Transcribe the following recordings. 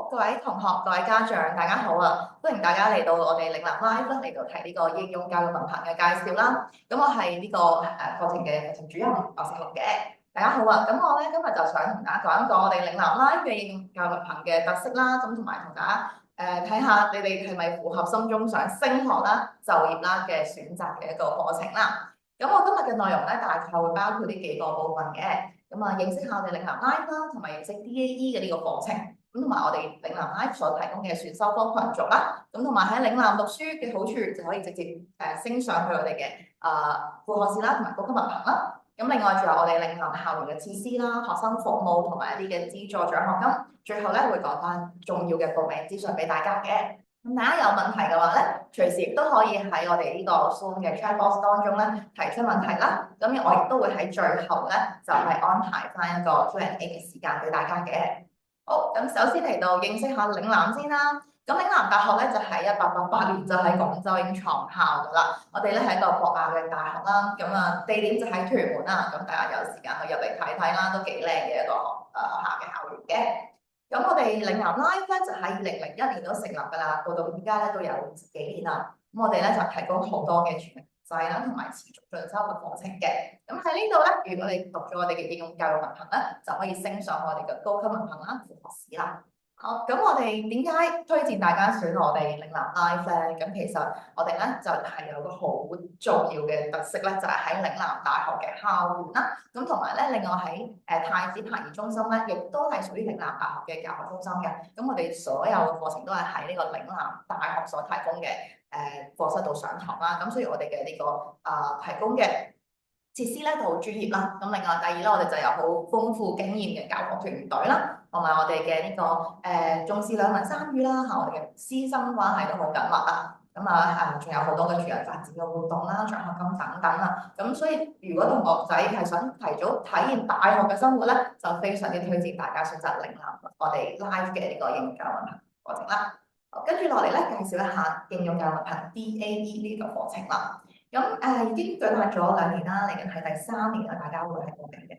各位同學、各位家長，大家好啊！歡迎大家嚟到我哋嶺南 Live 嚟到睇呢個應用教育文憑嘅介紹啦。咁我係呢個課程嘅課程主任，我姓陸嘅。大家好啊！咁我咧今日就想同大家講一講我哋嶺南 Live 嘅應用教育文憑嘅特色啦。咁同埋同大家睇下你哋係咪符合心中想升學啦、就業啦嘅選擇嘅一個課程啦。咁我今日嘅內容咧，大概會包括呢幾個部分嘅。咁啊，認識下我哋嶺南 Live 啦，同埋認識 DAE 嘅呢個課程。咁同埋我哋嶺南 Live 所提供嘅選修科群組啦，咁同埋喺嶺南讀書嘅好處就可以直接升上去我哋嘅副學士啦，同埋高級文憑啦。咁另外仲有我哋嶺南校園嘅設施啦、學生服務同埋一啲嘅資助獎學金。最後咧會講翻重要嘅報名資訊俾大家嘅。咁大家有問題嘅話咧，隨時亦都可以喺我哋呢個 Zoom 嘅 chat box 當中咧提出問題啦。咁我亦都會喺最後咧就係安排翻一個 Q&A 嘅時間俾大家嘅。好，咁首先嚟到認識下嶺南先啦。咁嶺南大學咧就喺1888年就喺廣州已經創校噶啦。我哋咧係一個國亞嘅大學啦。咁地點就喺屯門啦。咁大家有時間去入嚟睇睇啦，都幾靚嘅一個學校嘅校園嘅。咁我哋嶺南 Live 咧就喺2001年都成立噶啦，到而家咧都有20幾年啦。咁我哋咧就提供好多嘅全啦，同埋持續進修嘅課程嘅。咁喺呢度咧，如果你讀咗我哋嘅應用教育文憑咧，就可以升上我哋嘅高級文憑啦、副學士啦。好，咁我哋點解推薦大家選我哋嶺南 Live 咧？咁其實我哋咧就係有個好重要嘅特色咧，就係喺嶺南大學嘅校園啦。咁同埋咧，另外喺太子排儀中心咧，亦都係屬於嶺南大學嘅教學中心嘅。咁我哋所有嘅課程都係喺呢個嶺南大學所提供嘅課室度上堂啦。咁所以我哋嘅呢個提供嘅設施咧就好專業啦。咁另外第二咧，我哋就有好豐富經驗嘅教學團隊啦，同埋我哋嘅呢個重視兩文三語啦，我哋嘅師生關係都好緊密啊。咁仲有好多嘅全人發展嘅活動啦、獎學金等等啊。咁所以如果同學仔係想提早體驗大學嘅生活咧，就非常之推薦大家選擇嶺南我哋 Live 嘅呢個應用教育文憑課程啦。跟住落嚟咧，介紹一下應用教育文憑 DAE 呢個課程啦。咁已經舉辦咗2年啦，嚟緊係第3年啦，大家會喺報名嘅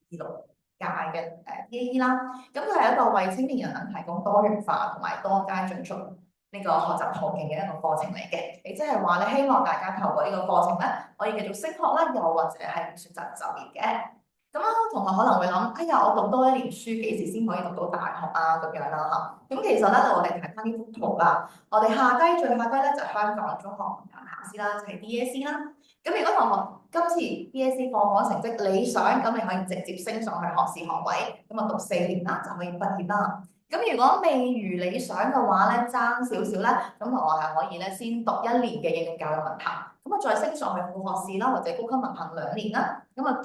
26屆嘅DAE 啦。咁佢係一個為青年人能提供多元化同埋多階進出呢個學習途徑嘅一個課程嚟嘅。亦即係話你希望大家透過呢個課程咧，可以繼續升學啦，又或者係選擇就業嘅。咁同學可能會諗，哎呀，我讀多1年書，幾時先可以讀到大學啊？咁樣啦嚇。咁其實咧，我哋睇翻呢幅圖啦，我哋下低最下低咧就係香港中學文憑考試啦，就係 DSE 啦。咁如果同學今次 DSE 放榜成績理想，咁你可以直接升上去學士學位，咁讀4年啦就可以畢業啦。咁如果未如理想嘅話咧，爭少少咧，咁同學係可以咧先讀1年嘅應用教育文憑，咁再升上去副學士啦，或者高級文憑2年啦，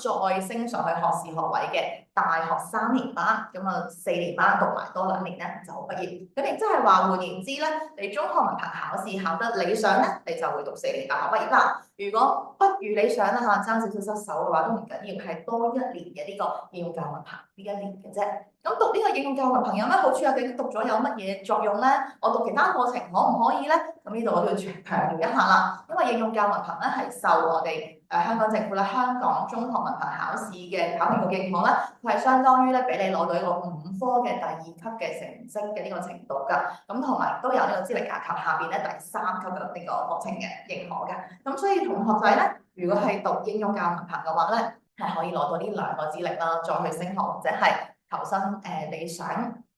再升上去學士學位嘅大學3年班，4年班讀埋多2年咧就畢業。咁亦即係話換言之咧，你中學文憑考試考得理想咧，你就會讀4年大學畢業啦。如果不如理想啦爭少少失手嘅話都唔緊要，係多1年嘅呢個應用教育文憑呢1年嘅啫。咁讀呢個應用教育文憑有咩好處啊？究竟讀咗有乜嘢作用咧？我讀其他課程可唔可以咧？咁呢度我都要強調一下啦，因為應用教育文憑咧係受我哋香港政府咧香港中學文憑考試嘅考評局認可咧，佢係相當於咧俾你攞到一個5科嘅第2級嘅成績嘅呢個程度㗎。咁同埋都有呢個資歷架構下邊咧第3級嘅呢個課程嘅認可嘅。咁所以同學仔咧，如果係讀應用教育文憑嘅話咧，係可以攞到呢2個資歷啦，再去升學或者係投身你想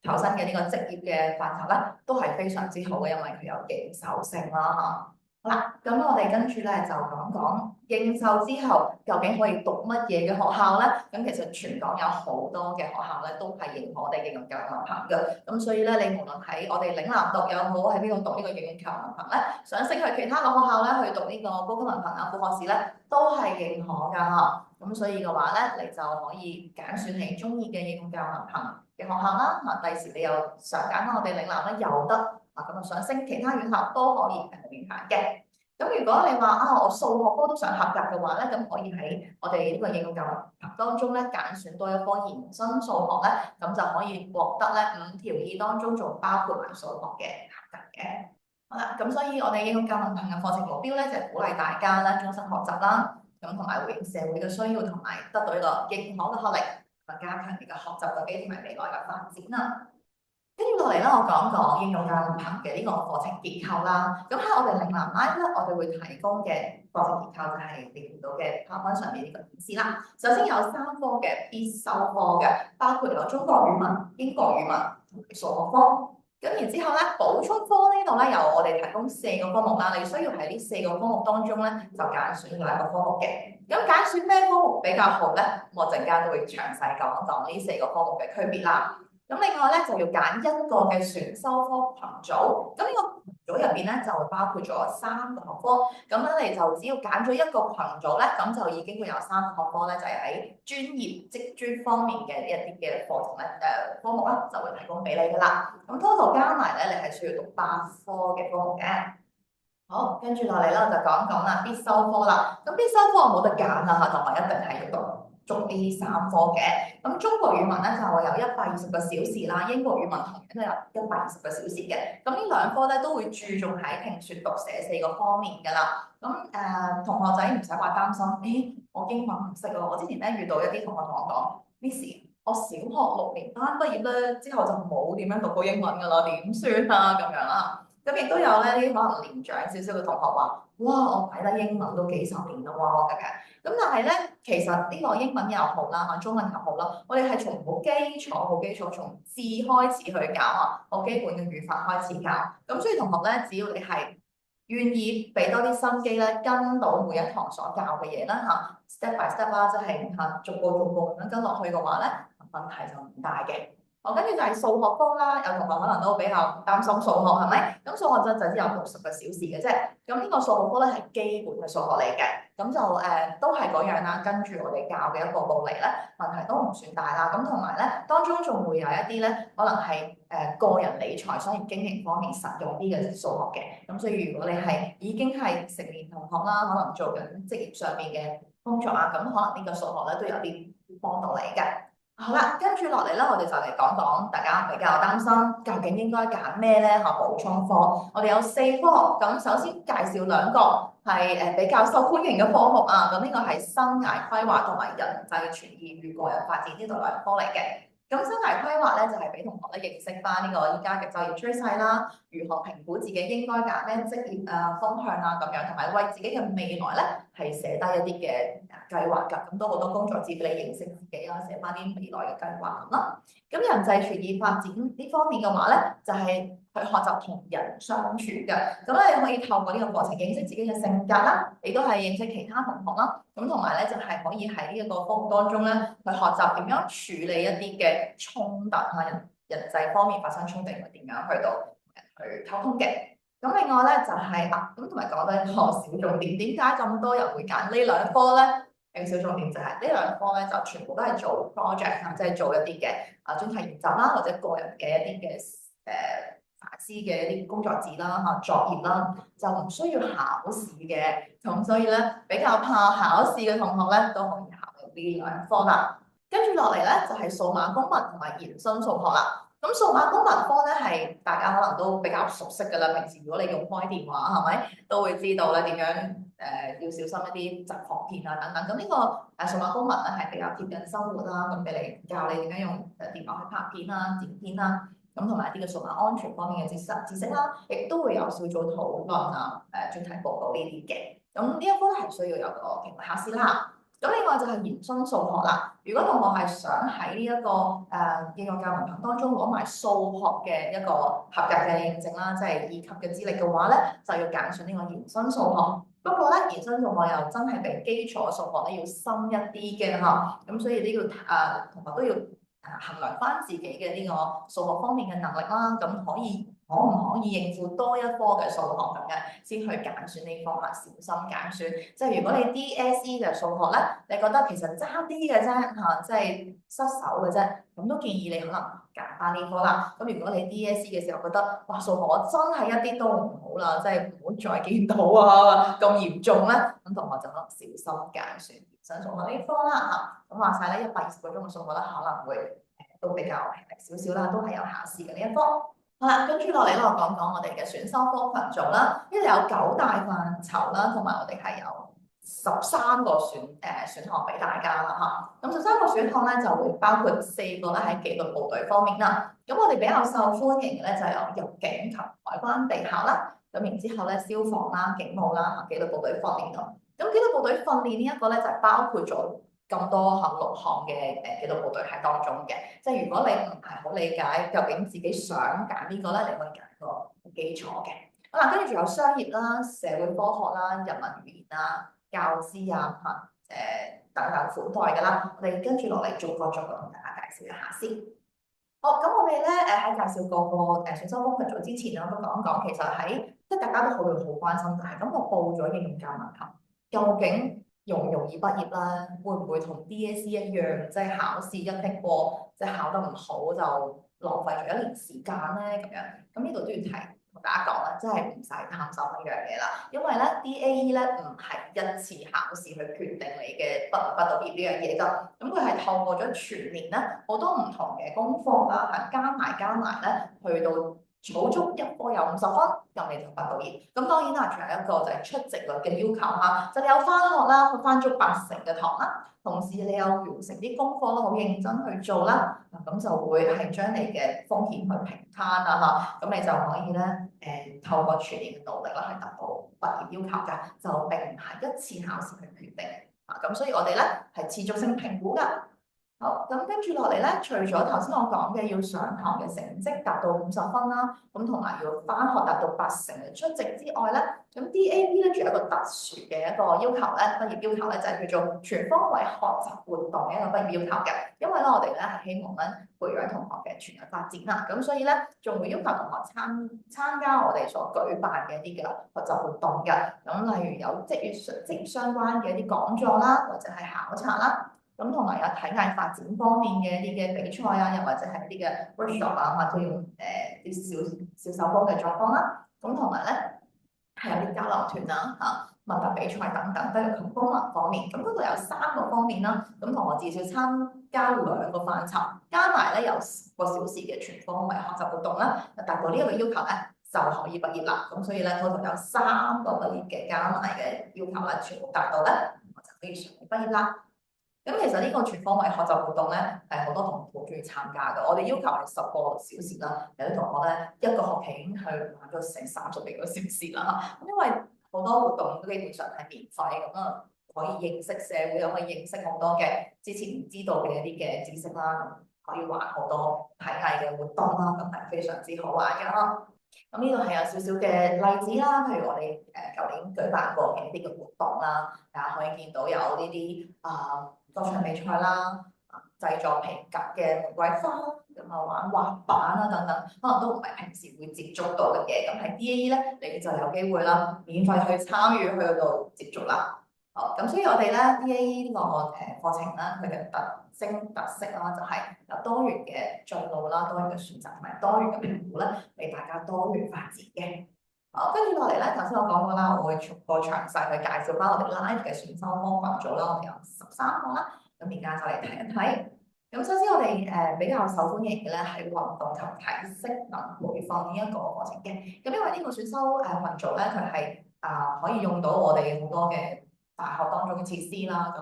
投身嘅呢個職業嘅範疇咧，都係非常之好嘅，因為佢有認受性啦嚇。好啦，咁我哋跟住咧就講講認受之後究竟可以讀乜嘢嘅學校咧？咁其實全港有好多嘅學校咧都係認可我哋應用教育文憑嘅。咁所以咧，你無論喺我哋嶺南讀又好，喺邊度讀呢個應用教育文憑咧，想升去其他嘅學校咧去讀呢個高級文憑啊、副學士咧，都係認可㗎嚇。咁所以嘅話咧，你就可以揀選你中意嘅應用教育文憑嘅學校啦。第時你又想揀翻我哋嶺南咧，又得。想升其他院校都可以免閒嘅。咁如果你話我數學科都想合格嘅話咧，咁可以喺我哋呢個應用教育文憑當中咧揀選多一科延伸數學咧，咁就可以獲得咧5條2當中仲包括埋數學嘅合格嘅。好啦，咁所以我哋應用教育文憑嘅課程目標咧就係鼓勵大家咧終身學習啦，咁同埋回應社會嘅需要，同埋得到一個認可嘅學歷，同埋加強你嘅學習動機同埋未來嘅發展啦。跟住落嚟咧，我講講應用教育文憑嘅呢個課程結構啦。咁喺我哋嶺南 Live 咧，我哋會提供嘅課程結構就係你見到嘅 PowerPoint 上面呢個顯示啦。首先有3科嘅必修科嘅，包括有中國語文、英國語文同埋數學科。咁然之後咧，補充科呢度咧，由我哋提供4個科目啦。你需要喺呢4個科目當中咧，就揀選哪一個科目嘅。咁揀選咩科目比較好咧？我陣間都會詳細講一講呢4個科目嘅區別啦。咁另外咧就要揀一個嘅選修科群組，咁呢個群組入邊咧就包括咗3個學科，咁咧你就只要揀咗一個群組咧，咁就已經會有3個學科咧，就係喺專業職專方面嘅一啲嘅課程咧，科目啦，就會提供俾你噶啦。咁 total 加埋咧，你係需要讀8科嘅科目嘅。好，跟住落嚟咧，我就講講啦，必修科啦。咁必修科我冇得揀啦嚇，同埋一定係要讀足呢3科嘅。咁中國語文咧就會有120個小時啦，英國語文同樣都有120個小時嘅。咁呢2科咧都會注重喺聽説讀寫4個方面㗎啦。咁同學仔唔使話擔心，我英文唔識咯。我之前咧遇到一啲同學同我講，Miss，我小學6年班畢業咧之後就冇點樣讀過英文㗎啦，點算啊咁樣啦。咁亦都有咧啲可能年長少少嘅同學話：哇，我睇得英文都幾10年啦喎咁嘅。咁但係咧，其實呢個英文又好啦，嚇中文又好啦，我哋係從好基礎，從字開始去教啊，好基本嘅語法開始教。咁所以同學咧，只要你係願意俾多啲心機咧，跟到每一堂所教嘅嘢啦嚇，step by step 啦，即係嚇逐步咁樣跟落去嘅話咧，問題就唔大嘅。好，跟住就係數學科啦，有同學可能都比較擔心數學係咪？咁數學就只有60個小時嘅啫。咁呢個數學科咧係基本嘅數學嚟嘅，咁就都係嗰樣啦。跟住我哋教嘅一步步嚟咧，問題都唔算大啦。咁同埋咧，當中仲會有一啲咧，可能係個人理財、商業經營方面實用啲嘅數學嘅。咁所以如果你係已經係成年同學啦，可能做緊職業上面嘅工作啊，咁可能呢個數學咧都有啲幫到你嘅。好啦，跟住落嚟咧，我哋就嚟講講大家比較擔心究竟應該揀咩咧嚇補充科。我哋有4科，咁首先介紹2個係比較受歡迎嘅科目啊。咁呢個係生涯規劃同埋人際傳意與個人發展呢度2科嚟嘅。咁生涯規劃咧就係俾同學咧認識翻呢個依家嘅就業趨勢啦，如何評估自己應該揀咩職業方向啊咁樣，同埋為自己嘅未來咧係寫低一啲嘅計劃㗎。咁都好多工作紙俾你認識自己啦，寫翻啲未來嘅計劃咁啦。咁人際傳意發展呢方面嘅話咧，就係去學習同人相處嘅。咁咧你可以透過呢個過程認識自己嘅性格啦，亦都係認識其他同學啦。咁同埋咧就係可以喺呢一個科目當中咧去學習點樣處理一啲嘅衝突啊，人際方面發生衝突係點樣去到去溝通嘅。咁另外咧就係咁同埋講多一個小重點，點解咁多人會揀呢2科咧？小重點就係呢2科咧就全部都係做 project 啊，即係做一啲嘅專題研習啦，或者個人嘅一啲嘅反思嘅一啲工作紙啦作業啦，就唔需要考試嘅。咁所以咧比較怕考試嘅同學咧都可以考呢2科啦。跟住落嚟咧就係數碼公民同埋延伸數學啦。咁數碼公民科咧係大家可能都比較熟悉㗎啦。平時如果你用開電話係咪都會知道咧點樣要小心一啲疾防片啊等等。咁呢個數碼公民咧係比較貼近生活啦，咁俾你教你點樣用電話去拍片啦、剪片啦，咁同埋一啲嘅數碼安全方面嘅知識啦，亦都會有小組討論啊、專題報告呢啲嘅。咁呢一科咧係需要有個期末考試啦。咁另外就係延伸數學啦。如果同學係想喺呢一個應用教育文憑當中攞埋數學嘅一個合格嘅認證啦，即係2級嘅資歷嘅話咧，就要揀選呢個延伸數學。不過咧，延伸數學又真係比基礎數學咧要深一啲嘅嚇。咁所以呢個同學都要衡量翻自己嘅呢個數學方面嘅能力啦。咁可唔可以應付多一科嘅數學咁嘅，先去揀選呢科啊？小心揀選。即係如果你 DSE 嘅數學咧，你覺得其實爭啲嘅啫嚇，即係失手嘅啫，咁都建議你可能揀翻呢科啦。咁如果你 DSE 嘅時候覺得哇數學真係一啲都唔好啦，即係唔好再見到啊咁嚴重咧，咁同學就可能小心揀選延伸數學呢科啦嚇。咁話晒咧120個鐘嘅數學咧，可能會都比較少少啦，都係有考試嘅呢一科。好啦，跟住落嚟咧，我講講我哋嘅選修科群組啦。呢度有9大範疇啦，同埋我哋係有13個選項俾大家啦嚇。咁13個選項咧就會包括4個咧喺紀律部隊方面啦。咁我哋比較受歡迎嘅咧就有入境及海關地考啦。咁然之後咧消防啦、警務啦、紀律部隊訓練咯。咁紀律部隊訓練呢一個咧就係包括咗咁多6項嘅紀律部隊喺當中嘅。即係如果你唔係好理解究竟自己想揀邊個咧，你可以揀個基礎嘅。好啦，跟住仲有商業啦、社會科學啦、人文語言啦、教資啊等等款待嘅啦。我哋跟住落嚟逐個同大家介紹一下先。好，咁我哋咧喺介紹個選修科群組之前咧，我都講一講，其實喺即係大家都好關心，就係咁我報咗應用教文憑，究竟容唔容易畢業啦？會唔會同 DSE 一樣，即係考試一剔過，即係考得唔好就浪費咗1年時間咧？咁樣，咁呢度都要提同大家講啦，真係唔使擔心呢樣嘢啦，因為咧 DAE 咧唔係一次考試去決定你嘅畢唔畢到業呢樣嘢㗎，咁佢係透過咗全年咧好多唔同嘅功課啦，係加埋咧去到儲足一科有50分，咁你就畢到業。咁當然啦，仲有一個就係出席率嘅要求嚇，就你有返學啦，去返足80%嘅堂啦，同時你有完成啲功課啦，好認真去做啦，咁就會係將你嘅風險去平攤啦嚇，咁你就可以咧透過全年嘅努力啦，去達到畢業要求㗎，就並唔係一次考試去決定啊。咁所以我哋咧係持續性評估㗎。好，咁跟住落嚟咧，除咗頭先我講嘅要上堂嘅成績達到50分啦，咁同埋要返學達到80%嘅出席之外咧，咁 DAE 咧仲有一個特殊嘅一個要求咧，畢業要求咧就係叫做全方位學習活動嘅一個畢業要求嘅。因為咧我哋咧係希望咧培養同學嘅全人發展啦，咁所以咧仲會要求同學參加我哋所舉辦嘅一啲嘅學習活動嘅，咁例如有職業相關嘅一啲講座啦，或者係考察啦。咁同埋有體藝發展方面嘅一啲嘅比賽啊，又或者係一啲嘅 workshop 啊，或者用啲小手工嘅作坊啦。咁同埋咧係有啲交流團啊、問答比賽等等，都係功能方面。咁嗰度有3個方面啦。咁同學至少參加2個範疇，加埋咧有個小時嘅全方位學習活動啦，達到呢一個要求咧就可以畢業啦。咁所以咧，total有3個畢業嘅加埋嘅要求咧，全部達到咧，我就可以順利畢業啦。咁其實呢個全方位學習活動咧，係好多同學好中意參加嘅。我哋要求係10個小時啦，有啲同學咧1個學期已經去玩咗成30幾個小時啦。咁因為好多活動都基本上係免費咁啊，可以認識社會，又可以認識好多嘅之前唔知道嘅一啲嘅知識啦，咁可以玩好多體藝嘅活動啦，咁係非常之好玩嘅咯。咁呢度係有少少嘅例子啦，譬如我哋舊年舉辦過嘅一啲嘅活動啦，大家可以見到有呢啲歌唱比賽啦，製作皮革嘅玫瑰花，咁啊玩滑板啦等等，可能都唔係平時會接觸到嘅嘢，咁喺 DAE 咧，你就有機會啦，免費去參與去度接觸啦。好，咁所以我哋咧 DAE 呢個課程啦，佢嘅特色啦，就係有多元嘅進路啦，多元嘅選擇同埋多元嘅評估咧，俾大家多元發展嘅。好，跟住落嚟咧，頭先我講過啦，我會逐個詳細去介紹翻我哋 live 嘅選修科群組啦，我哋有13個啦，咁而家就嚟睇一睇。咁首先我哋比較受歡迎嘅咧係運動及體適能培訓呢一個課程嘅。咁因為呢個選修群組咧，佢係可以用到我哋好多嘅大學當中嘅設施啦，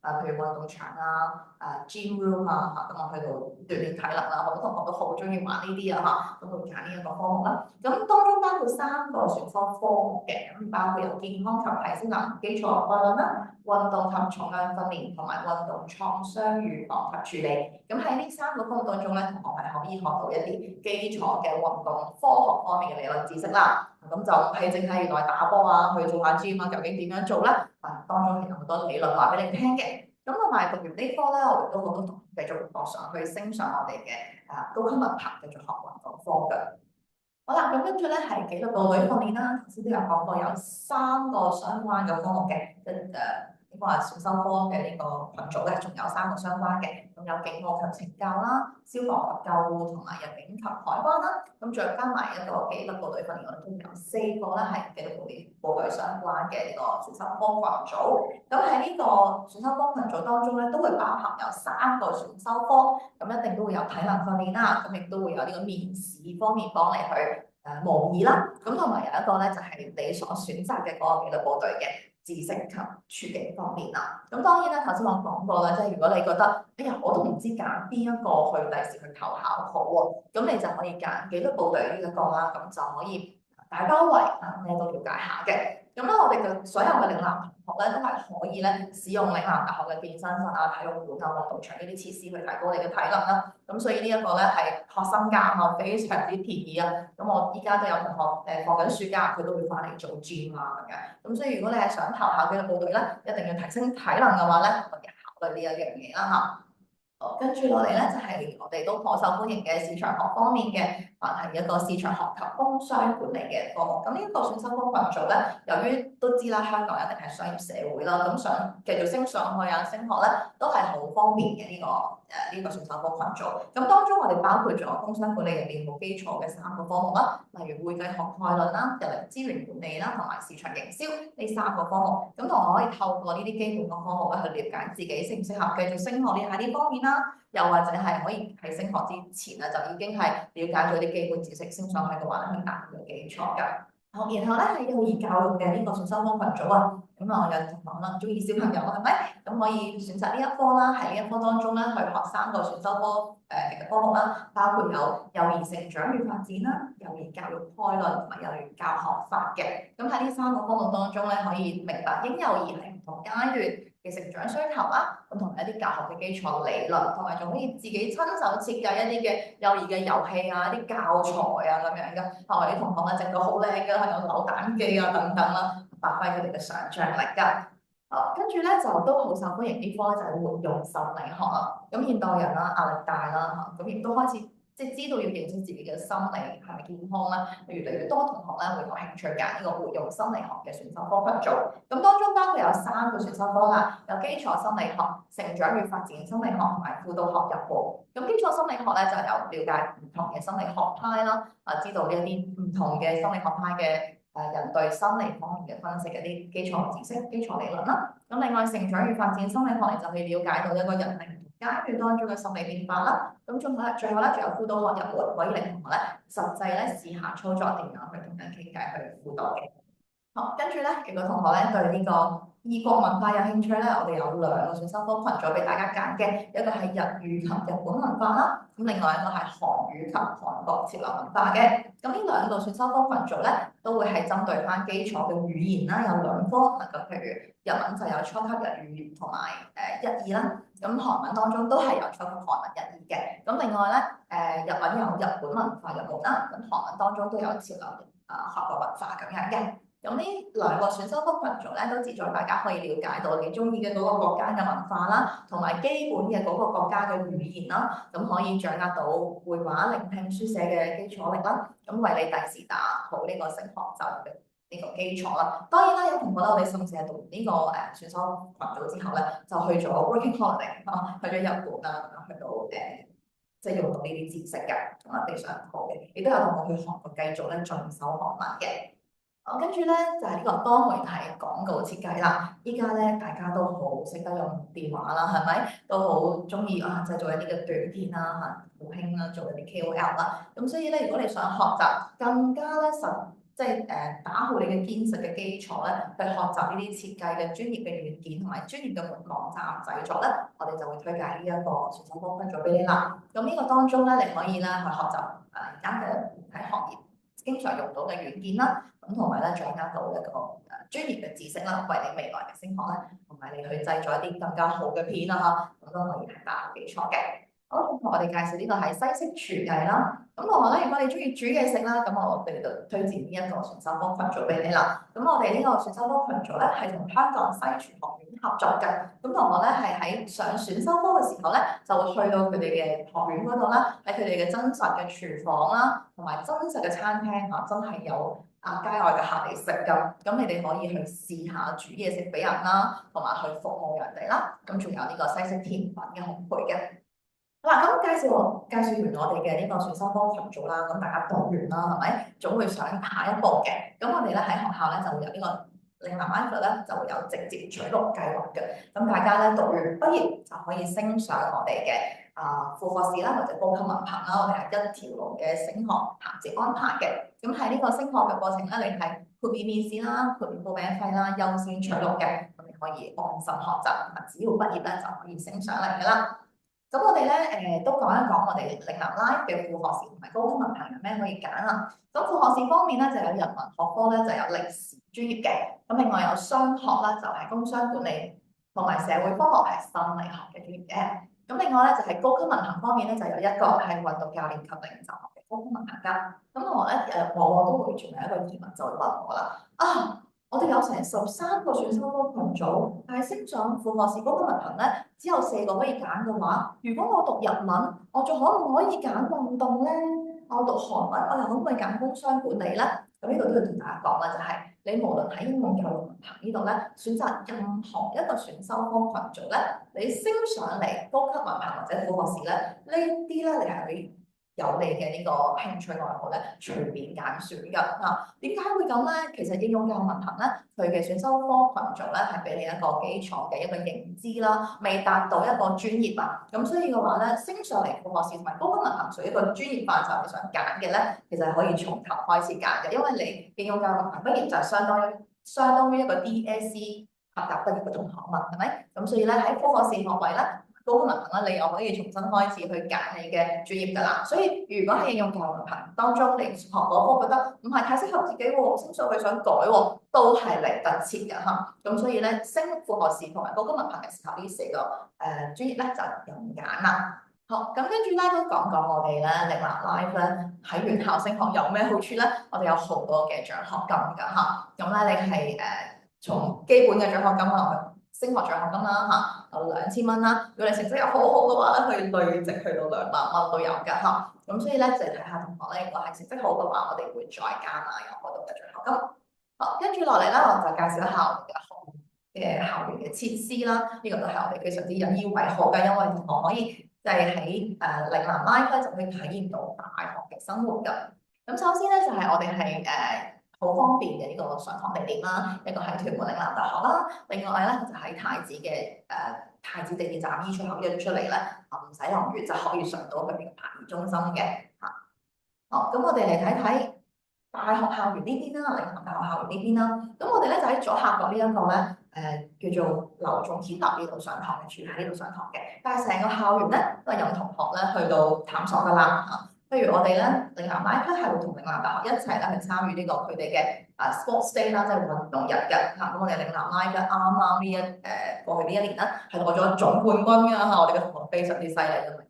咁譬如運動場啊、gym room 啊，咁我去到鍛鍊體能啦，好多同學都好中意玩呢啲啊嚇，咁會揀呢一個科目啦。咁當中包括3個選修科目嘅，咁包括有健康及體適能基礎概論啦、運動及重量訓練同埋運動創傷預防及處理。咁喺呢3個科目當中咧，同學係可以學到一啲基礎嘅運動科學方面嘅理論知識啦。咁就唔係淨係原來打波啊，去做下 gym 啊，究竟點樣做咧？當中有好多理論話俾你聽嘅。咁同埋讀完呢科咧，我哋都好多同學繼續學上去升上我哋嘅高級文憑，繼續學運動科嘅。好啦，咁跟住咧係紀律部隊訓練啦，頭先都有講過有3個相關嘅科目嘅，呢個係選修科嘅呢個群組咧，仲有3個相關嘅，咁有警務及懲教啦、消防及救護同埋入境及海關啦，咁再加埋一個紀律部隊訓練，我哋都有4個咧係紀律部隊相關嘅呢個選修科群組。咁喺呢個選修科群組當中咧，都會包含有3個選修科，咁一定都會有體能訓練啦，咁亦都會有呢個面試方面幫你去模擬啦，咁同埋有一個咧就係你所選擇嘅嗰個紀律部隊嘅。知識及處境方面啦。咁當然啦，頭先我講過啦，即係如果你覺得，哎呀，我都唔知揀邊一個去第時去投考好喎，咁你就可以揀紀律部隊呢一個啦，咁就可以大包圍啊，咩都了解下嘅。咁咧，我哋嘅所有嘅嶺南同學咧，都係可以咧使用嶺南大學嘅健身室啊、體育館啊、運動場呢啲設施去提高你嘅體能啦。咁所以呢一個咧係學生價啊，非常之便宜啊。咁我依家都有同學放緊暑假，佢都會翻嚟做 gym 啊咁樣。咁所以如果你係想投考紀律部隊咧，一定要提升體能嘅話咧，可以考慮呢一樣嘢啦嚇。好，跟住落嚟咧就係我哋都頗受歡迎嘅市場學方面嘅，係一個市場學及工商管理嘅科目。咁呢一個選修科群組咧，由於都知啦，香港一定係商業社會啦，咁想繼續升上去啊、升學咧，都係好方便嘅呢個選修科群組。咁當中我哋包括咗工商管理入面好基礎嘅3個科目啦，例如會計學概論啦、人力資源管理啦，同埋市場營銷呢3個科目。咁同學可以透過呢啲基本嘅科目咧，去了解自己適唔適合繼續升學呢方面啦。又或者係可以喺升學之前啊，就已經係了解咗啲基本知識，升上去嘅話咧，係打好嘅基礎㗎。好，然後咧係幼兒教育嘅呢個選修科群組啊，咁啊我有同學可能中意小朋友係咪？咁可以選擇呢一科啦，喺呢一科當中咧去學3個選修科目啦，包括有幼兒成長與發展啦、幼兒教育概論同埋幼兒教學法嘅。咁喺呢3個科目當中咧，可以明白嬰幼兒係唔同階段嘅成長需求啦，咁同埋一啲教學嘅基礎理論，同埋仲可以自己親手設計一啲嘅幼兒嘅遊戲啊、一啲教材啊咁樣嘅，同埋啲同學咧整到好靚嘅，係有扭蛋機啊等等啦，發揮佢哋嘅想像力㗎。好，跟住咧就都好受歡迎啲科咧，就係活用心理學啊。咁現代人啦，壓力大啦嚇，咁亦都開始即係知道要認識自己嘅心理係咪健康啦。越嚟越多同學咧會有興趣揀呢個活用心理學嘅選修科群組。咁當中包括有3個選修科啦，有基礎心理學、成長與發展心理學同埋輔導學入部。咁基礎心理學咧就有了解唔同嘅心理學派啦，知道呢一啲唔同嘅心理學派嘅人對心理方面嘅分析嘅啲基礎知識、基礎理論啦。咁另外成長與發展心理學你就去了解到一個人命階段當中嘅心理變化啦。咁最後咧仲有輔導學入門，可以令同學咧實際咧試下操作點樣去同人傾偈去輔導嘅。好，跟住咧，如果同學咧對呢個異國文化有興趣咧，我哋有2個選修科群組俾大家揀嘅，一個係日語及日本文化啦，咁另外一個係韓語及韓國潮流文化嘅。咁呢2個選修科群組咧，都會係針對翻基礎嘅語言啦，有2科，咁譬如日文就有初級日語同埋1、2啦，咁韓文當中都係有初級韓文1、2嘅。咁另外咧，日文有日本文化入門啦，咁韓文當中都有潮流韓國文化咁樣嘅。咁呢2個選修科群組咧，都旨在大家可以了解到你中意嘅嗰個國家嘅文化啦，同埋基本嘅嗰個國家嘅語言啦，咁可以掌握到繪畫、聆聽、書寫嘅基礎力啦，咁為你第時打好呢個升學就業嘅呢個基礎啦。當然啦，有同學咧，我哋甚至係讀完呢個選修群組之後咧，就去咗 working holiday 去咗日本啦，去到即係用到呢啲知識嘅，咁啊非常好嘅。亦都有同學去韓國繼續咧進修韓文嘅。跟住咧就係呢個多媒體廣告設計啦。依家咧大家都好識得用電話啦，係咪？都好中意製作一啲嘅短片啦，好興啦，做一啲 KOL 啦。咁所以咧，如果你想學習更加咧即係打好你嘅堅實嘅基礎咧，去學習呢啲設計嘅專業嘅軟件同埋專業嘅網站製作咧，我哋就會推介呢一個選修科分組俾你啦。咁呢個當中咧，你可以咧去學習而家嘅喺行業經常用到嘅軟件啦。咁同埋咧，掌握到一個專業嘅知識啦，為你未來嘅升學咧，同埋你去製作一啲更加好嘅片啦嚇，咁都可以係打好基礎嘅。好，同我哋介紹呢個係西式廚藝啦。咁同學咧，如果你中意煮嘢食啦，咁我哋就推薦呢一個選修科群組俾你啦。咁我哋呢個選修科群組咧係同香港西廚學院合作嘅。咁同學咧係喺上選修科嘅時候咧，就會去到佢哋嘅學院嗰度啦，喺佢哋嘅真實嘅廚房啦，同埋真實嘅餐廳嚇，真係有街外嘅客嚟食㗎。咁你哋可以去試下煮嘢食俾人啦，同埋去服務人哋啦。咁仲有呢個西式甜品嘅烘焙嘅。好啦，咁介紹完我哋嘅呢個選修科群組啦，咁大家讀完啦，係咪？總會想下一步嘅。咁我哋咧喺學校咧就會有呢個嶺南 IVE 咧就會有直接取錄計劃嘅。咁大家咧讀完畢業就可以升上我哋嘅副學士啦或者高級文憑啦，我哋係一條龍嘅升學銜接安排嘅。咁喺呢個升學嘅過程咧，你係豁免面試啦、豁免報名費啦、優先取錄嘅，咁你可以安心學習，只要畢業咧就可以升上嚟㗎啦。咁我哋咧都講一講我哋嶺南 Live 嘅副學士同埋高級文憑有咩可以揀啦。咁副學士方面咧就有人文學科咧就有歷史專業嘅，咁另外有商學啦就係工商管理，同埋社會科學係心理學嘅專業嘅。咁另外咧就係高級文憑方面咧就有一個係運動教練及領袖學嘅高級文憑㗎。咁我咧往往都會存在一個疑問，就會問我啦，我哋有成13個選修科群組，但係升上副學士高級文憑咧，只有4個可以揀嘅話，如果我讀日文，我仲可唔可以揀運動咧？我讀韓文，我又可唔可以揀工商管理咧？咁呢度都要同大家講啦，就係你無論喺應用教育文憑呢度咧，選擇任何一個選修科群組咧，你升上嚟高級文憑或者副學士咧，呢啲咧你係可以有你嘅呢個興趣愛好咧，隨便揀選㗎嚇。點解會咁咧？其實應用教育文憑咧，佢嘅選修科群組咧係俾你一個基礎嘅一個認知啦，未達到一個專業啊。咁所以嘅話咧，升上嚟副學士同埋高級文憑屬於一個專業範疇，你想揀嘅咧，其實係可以從頭開始揀嘅，因為你應用教育文憑畢業就係相當於一個 DSE 合格畢業嘅同學嘛，係咪？咁所以咧喺副學士學位咧，高級文憑咧，你又可以重新開始去揀你嘅專業㗎啦。所以如果喺應用教育文憑當中，你學嗰科覺得唔係太適合自己喎，升上去想改喎，都係嚟得切嘅嚇。咁所以咧，升副學士同埋高級文憑嘅時候，呢4個專業咧就任揀啦。好，咁跟住咧都講講我哋咧嶺南 Live 咧喺原校升學有咩好處咧？我哋有好多嘅獎學金㗎嚇。咁咧你係從基本嘅獎學金落去。升學獎學金啦嚇，有2000蚊啦。如果你成績又好好嘅話咧，可以累積去到200蚊都有㗎嚇。咁所以咧就睇下同學咧，如果係成績好嘅話，我哋會再加碼有嗰度嘅獎學金。好，跟住落嚟咧，我就介紹一下我哋嘅校園嘅設施啦。呢個都係我哋非常之引以為豪嘅，因為同學可以就係喺嶺南 Live 咧就可以體驗到大學嘅生活㗎。咁首先咧就係我哋係好方便嘅呢個上堂地點啦，一個係屯門嶺南大學啦，另外咧就喺太子嘅太子地鐵站 E 出口一出嚟咧，唔使諗遠就可以上到去呢個排中心嘅嚇。好，咁我哋嚟睇睇大學校園呢邊啦，嶺南大學校園呢邊啦。咁我哋咧就喺左下角呢一個咧叫做劉仲顯立呢度上堂嘅，住喺呢度上堂嘅。但係成個校園咧都係有同學咧去到探索㗎啦嚇。譬如我哋咧，嶺南 Live 係會同嶺南大學一齊咧去參與呢個佢哋嘅Sports Day 啦，即係運動日嘅嚇。咁我哋嶺南 Live 咧啱啱過去呢一年咧係攞咗總冠軍㗎嚇，我哋嘅同學非常之犀利㗎嘛，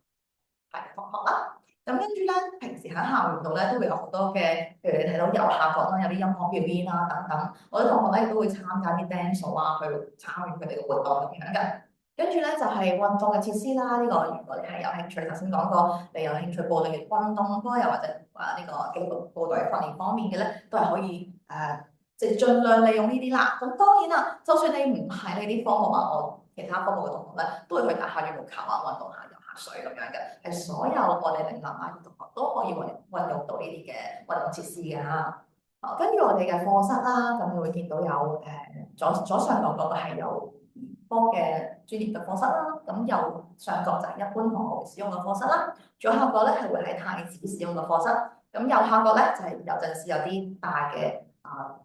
係同學啦。咁跟住咧，平時喺校園度咧都會有好多嘅，譬如你睇到右下角啦，有啲音樂表演啦等等，我啲同學咧亦都會參加啲 dance 啊，去參與佢哋嘅活動咁樣嘅。跟住咧就係運動嘅設施啦，呢個如果你係有興趣，頭先講過你有興趣報你嘅運動科，又或者呢個紀律部隊訓練方面嘅咧，都係可以即係盡量利用呢啲啦。咁當然啦，就算你唔係呢啲科目啊，我其他科目嘅同學咧都會去打下羽毛球啊，運動下游下水咁樣嘅，係所有我哋嶺南 Live 嘅同學都可以運用到呢啲嘅運動設施嘅嚇。好，跟住我哋嘅課室啦，咁你會見到有左上角嗰個係有科嘅專業嘅課室啦，咁右上角就係一般同學使用嘅課室啦，左下角咧係會喺太子使用嘅課室，咁右下角咧就係有陣時有啲大嘅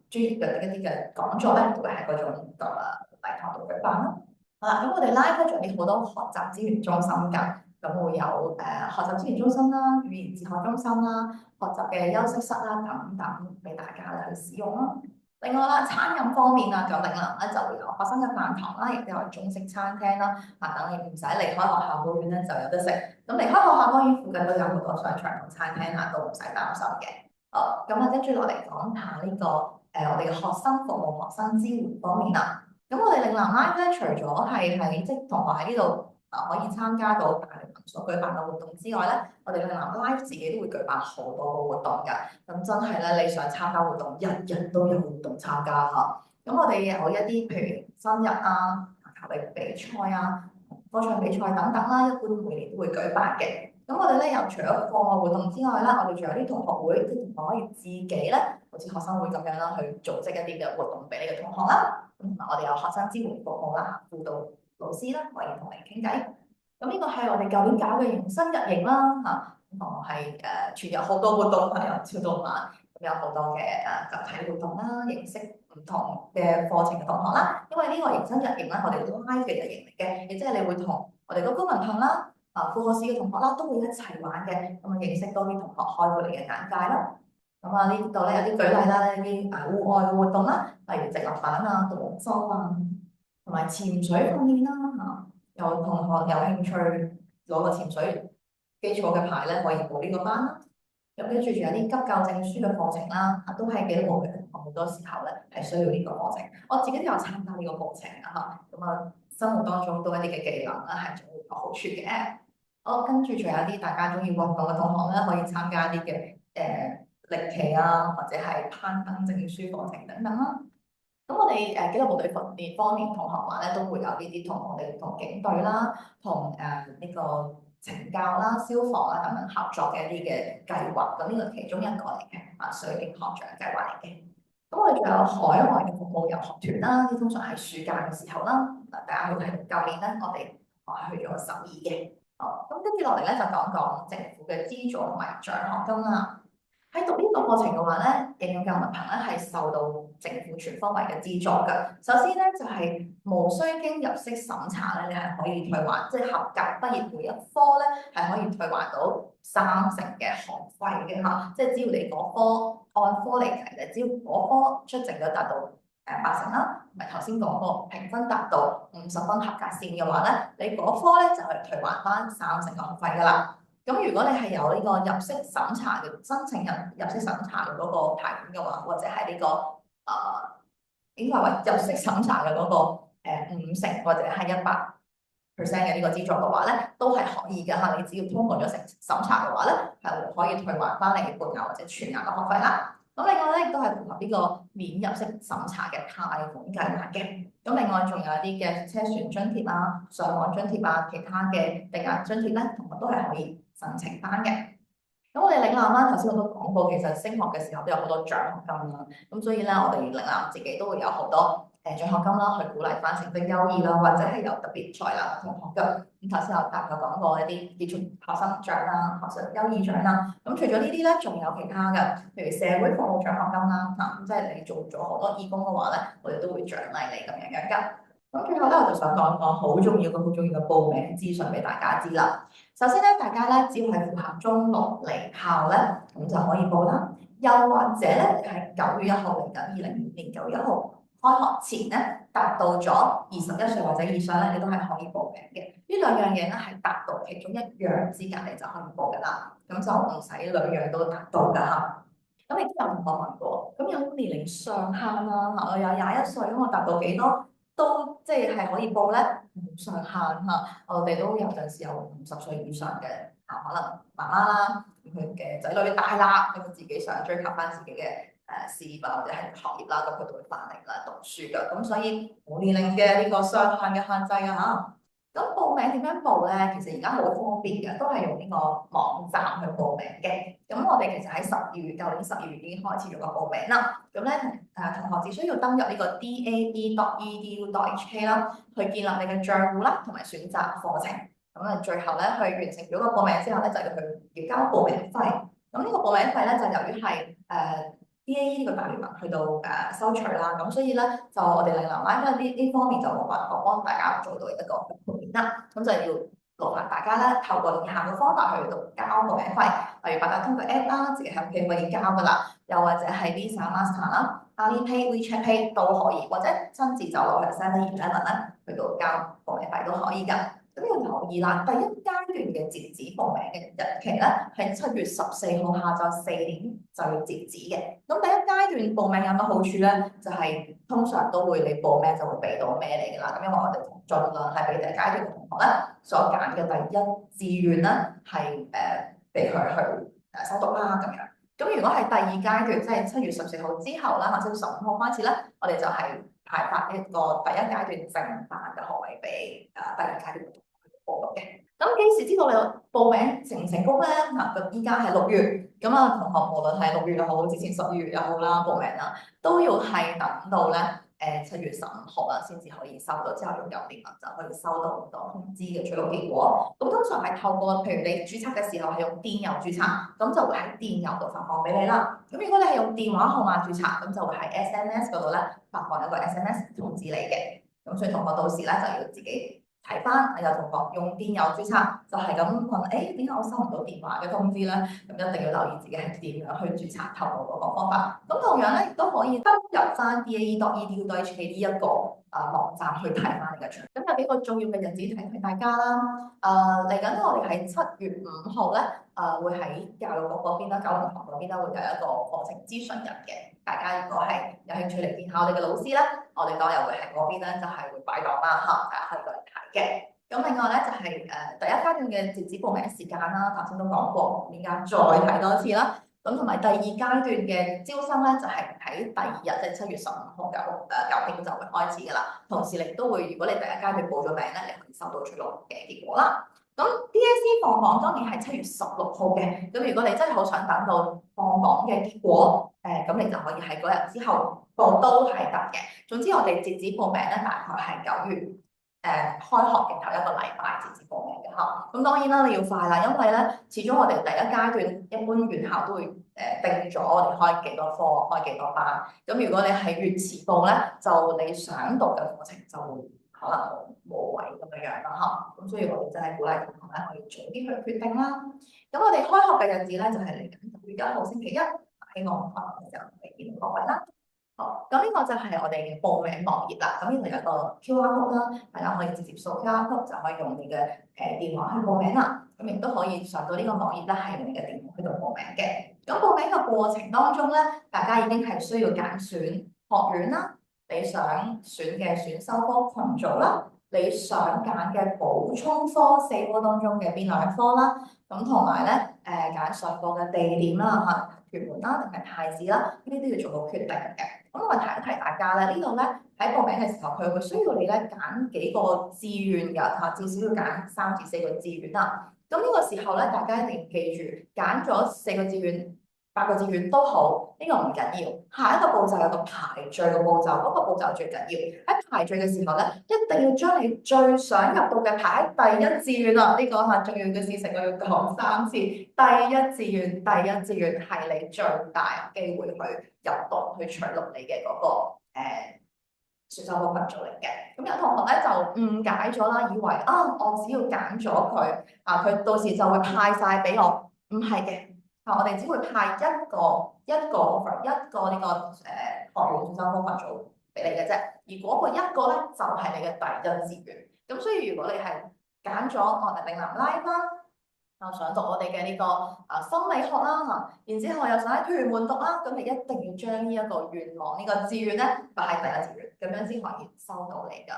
專業嘅一啲嘅講座咧，會喺嗰種禮堂度舉辦啦。好啦，咁我哋 Live 仲有好多學習資源中心㗎，咁會有學習資源中心啦、語言自學中心啦、學習嘅休息室啦等等，俾大家去使用啦。另外啦，餐飲方面啊，咁嶺南咧就會有學生嘅飯堂啦，亦都有中式餐廳啦，等你唔使離開學校好遠咧就有得食。咁離開學校當然附近都有好多商場同餐廳都唔使擔心嘅。好，咁跟住落嚟講下呢個我哋嘅學生服務、學生支援方面啦。咁我哋嶺南 Live 咧，除咗係喺即同學喺呢度可以參加到大學所舉辦嘅活動之外咧，我哋嶺南 Live 自己都會舉辦好多個活動㗎。咁真係咧，你想參加活動，日日都有活動參加嚇。咁我哋有一啲譬如生日啊、球類比賽啊、歌唱比賽等等啦，一般每年都會舉辦嘅。咁我哋咧又除咗課外活動之外啦，我哋仲有啲同學會，即同學可以自己咧，好似學生會咁樣啦，去組織一啲嘅活動俾你嘅同學啦。咁同埋我哋有學生支援服務啦，輔導老師啦，可以同你傾偈。咁呢個係我哋舊年搞嘅迎新日營啦，同係全日好多活動，係由朝到晚，咁有好多嘅集體活動啦，認識唔同嘅課程嘅同學啦。因為呢個迎新日營咧，我哋 live 嘅日營嚟嘅，亦即係你會同我哋個公民堂啦、副學士嘅同學啦，都會一齊玩嘅，咁認識多啲同學，開闊你嘅眼界啦。咁呢度咧有啲舉例啦，呢啲戶外嘅活動啦，例如直立板啊、獨木舟啊，同埋潛水訓練啦，有同學有興趣攞個潛水基礎嘅牌咧，可以報呢個班啦。咁跟住仲有啲急救證書嘅課程啦，都係幾好嘅。好多時候咧係需要呢個課程，我自己都有參加呢個課程啊嚇。生活當中多一啲嘅技能啦，係仲會有好處嘅。好，跟住仲有啲大家中意運動嘅同學咧，可以參加啲嘅歷奇啊，或者係攀登證書課程等等啦。咁我哋紀律部隊訓練方面，同學話咧都會有呢啲同我哋同警隊啦，同呢個懲教啦、消防啦等等合作嘅一啲嘅計劃。咁呢個其中一個嚟嘅水警學長計劃嚟嘅。咁我哋仲有海外嘅服務遊學團啦，呢通常係暑假嘅時候啦。大家會睇到舊年咧，我哋去咗首爾嘅。好，咁跟住落嚟咧就講講政府嘅資助同埋獎學金啦。喺讀呢個課程嘅話咧，應用教文憑咧係受到政府全方位嘅資助㗎。首先咧就係無需經入息審查咧，你係可以退還，即係合格畢業每一科咧係可以退還到30%嘅學費嘅嚇。即係只要你嗰科按科嚟計嘅，只要嗰科出席率達到80%啦，同埋頭先講個評分達到50分合格線嘅話咧，你嗰科咧就係退還翻30%嘅學費㗎啦。咁如果你係有呢個入息審查嘅申請人入息審查嘅嗰個牌款嘅話，或者係呢個應該話入息審查嘅嗰個50%或者係100%嘅呢個資助嘅話咧，都係可以嘅嚇。你只要通過咗審查嘅話咧，係可以退還翻你半額或者全額嘅學費啦。咁另外咧亦都係符合呢個免入息審查嘅貸款計劃嘅。咁另外仲有一啲嘅車船津貼啊、上網津貼啊、其他嘅定額津貼咧，同學都係可以申請翻嘅。咁我哋嶺南啦，頭先我都講過，其實升學嘅時候都有好多獎學金啦。咁所以咧，我哋嶺南自己都會有好多獎學金啦，去鼓勵翻成績優異啦，或者係有特別才能嘅同學嘅。咁頭先有大概講過一啲傑出學生獎啦、學術優異獎啦。咁除咗呢啲咧，仲有其他嘅，譬如社會服務獎學金啦，即係你做咗好多義工嘅話咧，我哋都會獎勵你咁樣㗎。咁最後咧，我就想講一講好重要嘅報名資訊俾大家知啦。首先咧，大家咧只要係符合中六離校咧，咁就可以報啦。又或者咧，係9月1號嚟緊2020年9月1號開學前咧，達到咗21歲或者以上咧，你都係可以報名嘅。呢兩樣嘢咧係達到其中一樣資格，你就可以報㗎啦。咁就唔使兩樣都達到㗎嚇。咁亦都有同學問過，咁有年齡上限啦，我有21歲，咁我達到幾多都即係可以報咧？冇上限嚇，我哋都有陣時有50歲以上嘅可能媽媽啦，佢嘅仔女大啦，咁佢自己想追求翻自己嘅事業啊，或者係學業啦，咁佢都會翻嚟啦讀書㗎，咁所以冇年齡嘅呢個上限嘅限制啊嚇。咁報名點樣報咧？其實而家好方便嘅，都係用呢個網站去報名嘅。咁我哋其實喺舊年12月已經開始咗個報名啦。咁咧同學只需要登入呢個 DAE.edu.hk 啦，去建立你嘅賬戶啦，同埋選擇課程。咁最後咧去完成咗個報名之後咧，就要交報名費。咁呢個報名費咧就由於係DAE 呢個大聯盟去到收取啦，咁所以咧就我哋嶺南拉因為呢方面就冇辦法幫大家做到一個豁免啦，咁就要勞煩大家咧透過以下嘅方法去到交報名費，例如八達通嘅 app 啦，自己喺屋企可以交噶啦，又或者係 Visa、Master 啦、Alipay、WeChat Pay 都可以，或者親自走落去 7-Eleven 咧去到交報名費都可以㗎。咁要留意啦，第一階段嘅截止報名嘅日期咧係7月14號下晝4點就要截止嘅。咁第一階段報名有乜好處咧？就係通常都會你報名就會俾到咩嚟㗎啦。咁因為我哋盡量係俾第一階段嘅同學咧所揀嘅第一志願咧係俾佢去修讀啦咁樣。咁如果係第二階段，即係7月14號之後啦，或者15號開始咧，我哋就係派發一個第一階段正版嘅學位俾第二階段嘅同學去報讀嘅。咁幾時知道你報名成唔成功咧？咁依家係6月，咁同學無論係6月又好，之前12月又好啦，報名啦，都要係等到咧7月15號啦，先至可以收到，之後用9點就可以收到個通知嘅取錄結果。咁通常係透過譬如你註冊嘅時候係用電郵註冊，咁就會喺電郵度發放俾你啦。咁如果你係用電話號碼註冊，咁就會喺 SMS 嗰度咧發放一個 SMS 通知你嘅。咁所以同學到時咧就要自己睇翻，有同學用電郵註冊，就係咁問，點解我收唔到電話嘅通知咧？咁一定要留意自己係點樣去註冊透過嗰個方法。咁同樣咧，亦都可以登入翻 DAE.edu.hk 呢一個網站去睇翻你嘅場。咁有幾個重要嘅日子提提大家啦。嚟緊我哋喺7月5號咧，會喺教育局嗰邊啦，九龍塘嗰邊咧會有一個課程諮詢日嘅。大家如果係有興趣嚟見下我哋嘅老師咧，我哋當日會喺嗰邊咧就係會擺檔啦嚇，大家可以過嚟睇嘅。咁另外咧就係第一階段嘅截止報名時間啦，頭先都講過，而家再睇多次啦。咁同埋第二階段嘅招生咧，就係喺第二日，即係7月15號9點就會開始噶啦。同時你都會，如果你第一階段報咗名咧，你可以收到取錄嘅結果啦。咁 DSE 放榜當然係7月16號嘅。咁如果你真係好想等到放榜嘅結果，咁你就可以喺嗰日之後報都係得嘅。總之我哋截止報名咧，大概係9月開學嘅頭一個禮拜截止報名嘅嚇。咁當然啦，你要快啦，因為咧始終我哋第一階段一般院校都會定咗我哋開幾多科、開幾多班。咁如果你係越遲報咧，就你想讀嘅課程就會可能冇位咁樣啦嚇。咁所以我哋真係鼓勵同學咧可以早啲去決定啦。咁我哋開學嘅日子咧就係嚟緊9月1號星期一，希望開學嘅時候嚟見到各位啦。好，咁呢個就係我哋嘅報名網頁啦。咁呢度有個 QR code 啦，大家可以直接掃 QR code 就可以用你嘅電話去報名啦。咁亦都可以上到呢個網頁咧，係用你嘅電話去度報名嘅。咁報名嘅過程當中咧，大家已經係需要揀選學院啦，你想選嘅選修科群組啦，你想揀嘅補充科4科當中嘅邊兩科啦，咁同埋咧揀上課嘅地點啦嚇，屯門啦定係太子啦，呢啲都要做個決定嘅。咁我提一提大家咧，呢度咧喺報名嘅時候，佢會需要你咧揀幾個志願㗎嚇，至少要揀3至4個志願啦。咁呢個時候咧，大家一定要記住，揀咗4個志願、8個志願都好，呢個唔緊要。下一個步驟有個排序嘅步驟，嗰個步驟最緊要。喺排序嘅時候咧，一定要將你最想入到嘅排喺第一志願啊！呢個係重要嘅事情，我要講3次。第一志願係你最大機會去入讀、去取錄你嘅嗰個選修科群組嚟嘅。咁有同學咧就誤解咗啦，以為我只要揀咗佢佢到時就會派晒俾我。唔係嘅，我哋只會派一個呢個學院選修科群組俾你嘅啫。而嗰個一個咧就係你嘅第一志願。咁所以如果你係揀咗我哋嶺南拉班，想讀我哋嘅呢個心理學啦嚇，然之後又想喺屯門讀啦，咁你一定要將呢一個願望呢個志願咧擺喺第一志願，咁樣先可以收到你㗎。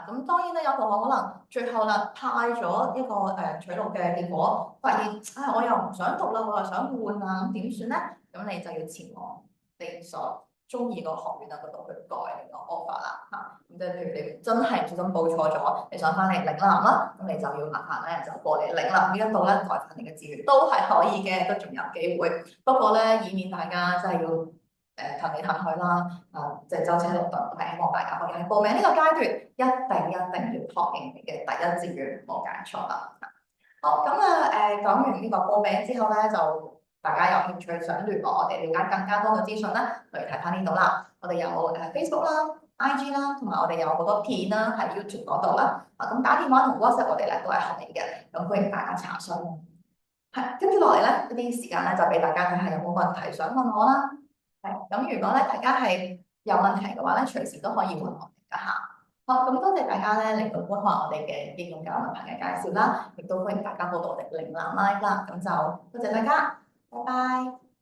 咁當然咧，有同學可能最後啦派咗一個取錄嘅結果，發現我又唔想讀啦，我又想換啊，咁點算咧？咁你就要前往你所中意個學院嗰度去改你個 offer 啦嚇。咁即係譬如你真係唔小心報錯咗，你想翻嚟嶺南啦，咁你就要麻煩咧就過嚟嶺南呢一度咧改翻你嘅志願都係可以嘅，都仲有機會。不過咧，以免大家真係要騰嚟騰去啦，即係舟車勞頓，係希望大家可以喺報名呢個階段一定要確認你嘅第一志願冇揀錯啦。好，咁講完呢個報名之後咧，就大家有興趣想聯絡我哋，了解更加多嘅資訊咧，嚟睇翻呢度啦。我哋有Facebook 啦、IG 啦，同埋我哋有好多片啦喺 YouTube 嗰度啦。咁打電話同 WhatsApp 我哋咧都係可以嘅，咁歡迎大家查詢。係，跟住落嚟咧，呢啲時間咧就俾大家睇下有冇問題想問我啦。咁如果咧大家係有問題嘅話咧，隨時都可以問我哋噶嚇。好，咁多謝大家咧嚟到觀看我哋嘅應用教育文憑嘅介紹啦，亦都歡迎大家報讀我哋嶺南 Live 啦。咁就多謝大家，拜拜。